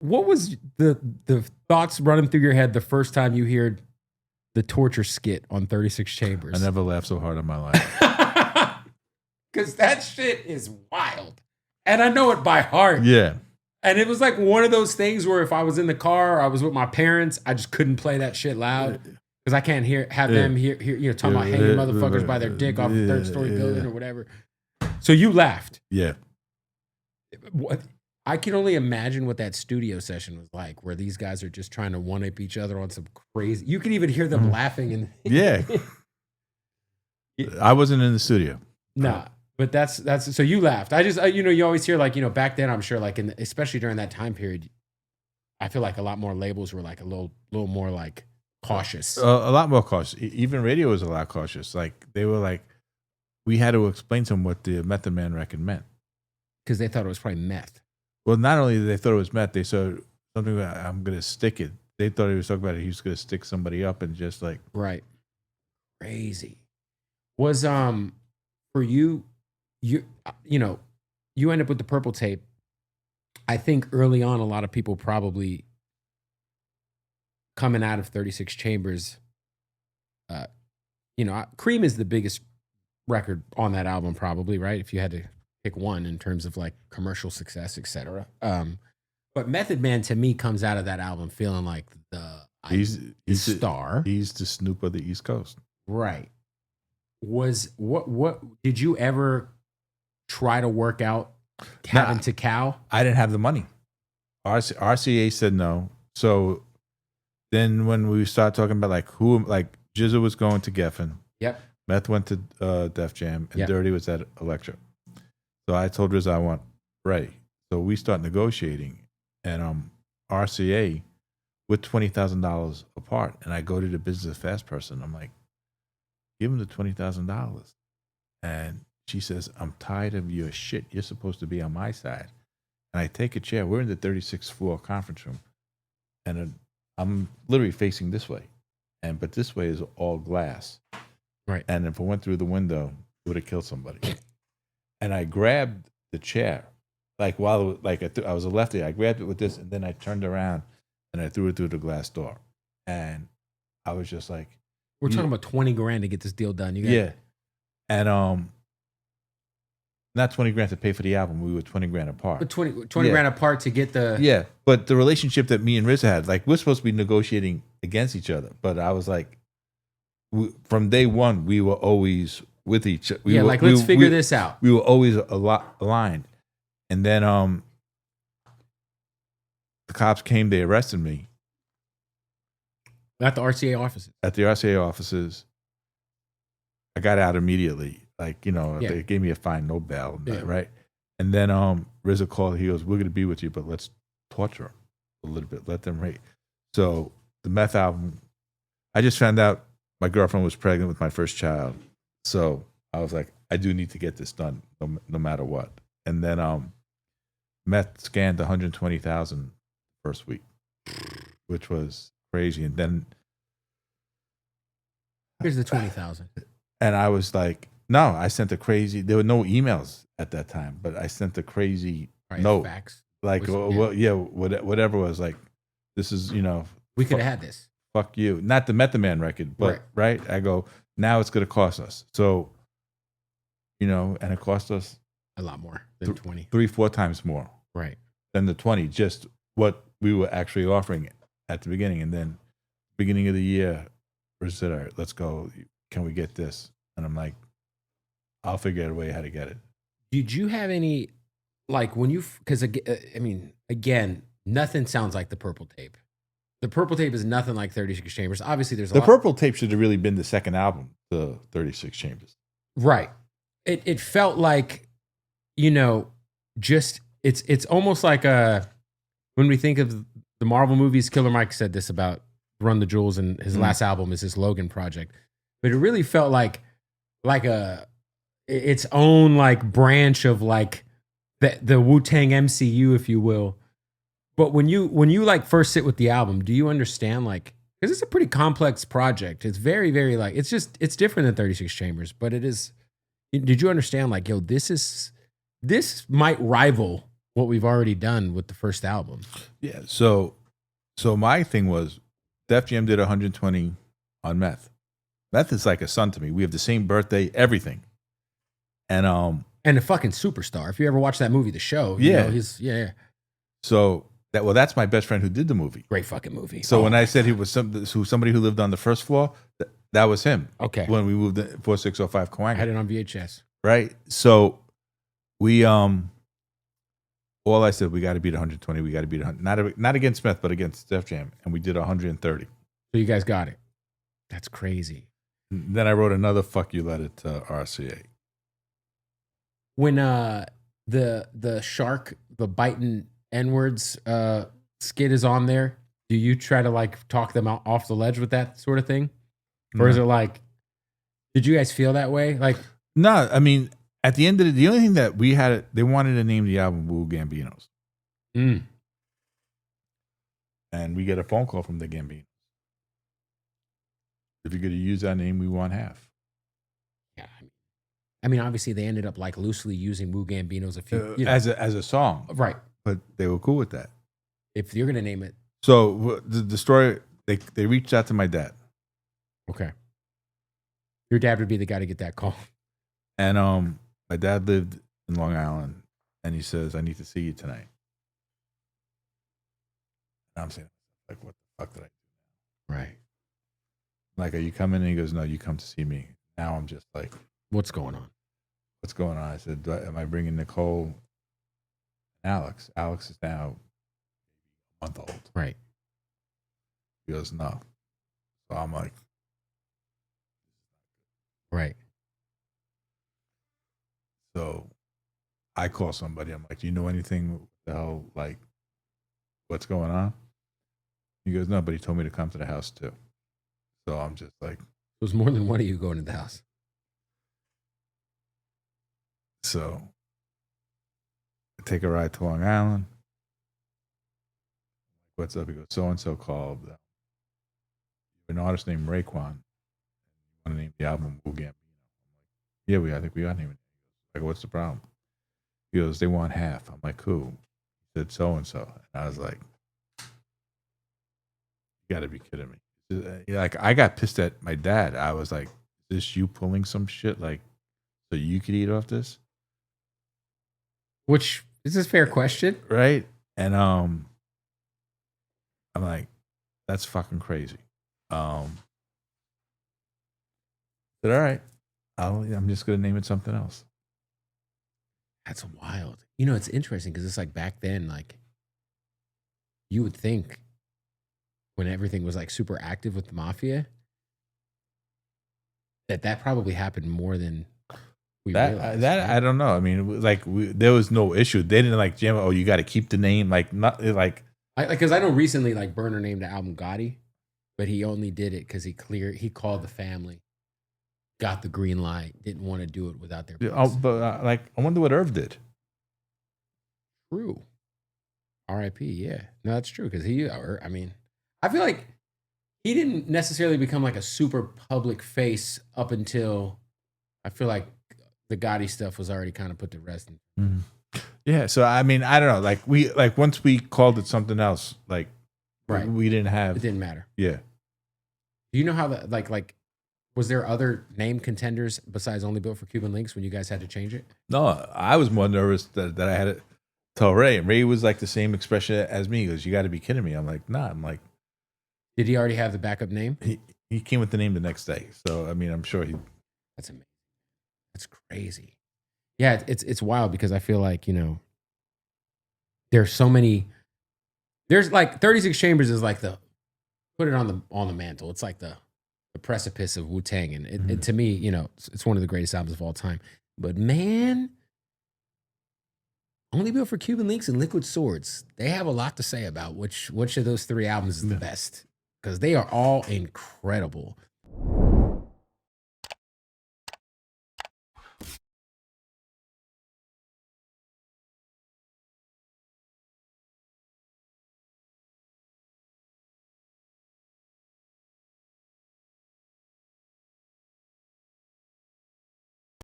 what was the thoughts running through your head the first time you heard the torture skit on 36 Chambers? I never laughed so hard in my life. Because that shit is wild. And I know it by heart. Yeah. And it was like one of those things where if I was in the car or I was with my parents, I just couldn't play that shit loud. Because I can't have them hear talking about hanging motherfuckers by their dick off a third-story building or whatever. So you laughed. Yeah. What? I can only imagine what that studio session was like, where these guys are just trying to one-up each other on some crazy. You can even hear them laughing. And yeah. I wasn't in the studio. Nah, but that's so you laughed. I just you always hear like back then I'm sure like especially during that time period, I feel like a lot more labels were like a little more like cautious. A lot more cautious. Even radio was a lot cautious. Like they were like, we had to explain to them what the Method Man record meant because they thought it was probably meth. Well, not only did they thought it was meth, they said something about I'm gonna stick it. They thought he was talking about it. He was gonna stick somebody up and just like right. Crazy. Was for you you end up with the Purple Tape. I think early on a lot of people probably coming out of 36 Chambers. Cream is the biggest record on that album, probably, right? If you had to pick one in terms of like commercial success, etc. But Method Man to me comes out of that album feeling like he's star. He's the Snoop of the East Coast, right? Was what did you ever try to work out having Tical? I didn't have the money. RCA said no. So then when we started talking about like who, like Jizza was going to Geffen. Yep. Meth went to Def Jam, and Yep. Dirty was at Electra. So I told Riz I want Ray. So we start negotiating, and RCA with $20,000 apart, and I go to the business fast person. I'm like, give him the $20,000, and she says, I'm tired of your shit. You're supposed to be on my side. And I take a chair. We're in the 36th floor conference room, and I'm literally facing this way, but this way is all glass. Right. And if I went through the window, it would have killed somebody. And I grabbed the chair, like while I was a lefty. I grabbed it with this, and then I turned around and I threw it through the glass door. And I was just like, we're talking about $20,000 to get this deal done. Yeah. And not $20,000 to pay for the album. We were $20,000 apart. But 20 grand apart to get the Yeah. But the relationship that me and Riz had, like we're supposed to be negotiating against each other. But I was like, from day one, we were always with each other. Let's figure this out. We were always aligned. And then the cops came, they arrested me. At the RCA offices. At the RCA offices. I got out immediately. Like, they gave me a fine, no bail, right? And then RZA called, he goes, we're going to be with you, but let's torture them a little bit, let them rate. So the Meth album, I just found out my girlfriend was pregnant with my first child. So I was like, I do need to get this done no matter what. And then Meth scanned 120,000 first week, which was crazy. And then here's the 20,000. And I was like, no, I sent a crazy, there were no emails at that time, but I sent a crazy note. Fax. Like, whatever was like, this is, we could have had this. Fuck you. Not the Method Man record, but right. I go, now it's going to cost us. So, and it cost us a lot more than 20. 3-4 times more. Right. Than the 20, just what we were actually offering at the beginning. And then beginning of the year, we said, all right, let's go. Can we get this? And I'm like, I'll figure out a way how to get it. Did you have any, like when you, because again, nothing sounds like the Purple Tape. The Purple Tape is nothing like 36 Chambers. Obviously, there's the Purple Tape should have really been the second album, the 36 Chambers. Right. It felt like, just it's almost like when we think of the Marvel movies. Killer Mike said this about Run the Jewels, and his last album is his Logan project. But it really felt like its own like branch of like the Wu-Tang MCU, if you will. But when you like first sit with the album, do you understand like, because it's a pretty complex project. It's very, very like, it's different than 36 Chambers, but it is, did you understand like, yo, this might rival what we've already done with the first album. Yeah. So my thing was, Def Jam did 120 on Meth. Meth is like a son to me. We have the same birthday, everything. And a fucking superstar. If you ever watch that movie, The Show, you know, he's So that's my best friend who did the movie. Great fucking movie. So when I said he was somebody who lived on the first floor, that was him. Okay. When we moved to 4605 Coang. I had it on VHS. Right. So we all I said, we got to beat 120. We got to beat 100. Not against Smith, but against Def Jam, and we did 130. So you guys got it. That's crazy. Then I wrote another "fuck you" letter to RCA. When the shark, the biting N-words skit is on there, do you try to like talk them out off the ledge with that sort of thing? Or is it like, did you guys feel that way? Like, no, I mean, at the end of the only thing that we had, they wanted to name the album Wu Gambinos. And we get a phone call from the Gambinos. If you're going to use that name, we want half. Yeah. I mean, obviously they ended up like loosely using Wu Gambinos as a song. Right. But they were cool with that. If you're going to name it. So the story, they reached out to my dad. Okay. Your dad would be the guy to get that call. And my dad lived in Long Island, and he says, "I need to see you tonight." And I'm saying, like, what the fuck did I do? Right. Like, are you coming? And he goes, "No, you come to see me." Now I'm just like, what's going on? What's going on? I said, am I bringing Nicole and Alex? Alex is now a month old. Right. He goes, "No." So I'm like, right. So I call somebody. I'm like, "Do you know anything what the hell, like, what's going on?" He goes, "No, but he told me to come to the house too." So I'm just like, there's more than one of you going to the house. So I take a ride to Long Island. "What's up?" He goes, "So and so called. An artist named Raekwon. You want to name the album Wu Gambinos?" I'm like, "Yeah, I think we got him." Like, "What's the problem?" He goes, "They want half." I'm like, "Who?" He said, "So and so." And I was like, "You got to be kidding me!" Like, I got pissed at my dad. I was like, "Is this you pulling some shit like so you could eat off this?" Which is a fair question, right? And I'm like, "That's fucking crazy." Said, "All right, I'm just gonna name it something else." That's wild. You know, it's interesting because it's like back then, like you would think when everything was like super active with the mafia, that probably happened more than we realized. Right? I don't know. I mean, like there was no issue. They didn't like jam. "Oh, you got to keep the name." Like not like. Because I know recently, like Burner named the album Gotti, but he only did it because he called the family, got the green light, didn't want to do it without their. But like, I wonder what Irv did. True. R.I.P. Yeah, no, that's true because I mean, I feel like he didn't necessarily become like a super public face up until I feel like the Gotti stuff was already kind of put to rest. Mm-hmm. Yeah, so I mean, I don't know. Like once we called it something else, like right, we didn't have. It didn't matter. Yeah. Do you know how that like was there other name contenders besides Only Built for Cuban Links when you guys had to change it? No, I was more nervous that I had to tell Ray. And Ray was like the same expression as me. He goes, "You got to be kidding me." I'm like, "Nah." I'm like, did he already have the backup name? He came with the name the next day. So I mean, I'm sure he. That's amazing. That's crazy. Yeah, it's wild because I feel like, you know, there's so many. There's like 36 Chambers is like put it on the mantle. It's like the precipice of Wu-Tang, and it, to me, you know, it's one of the greatest albums of all time. But man, Only Built for Cuban Links and Liquid Swords, they have a lot to say about which of those three albums is the best because they are all incredible.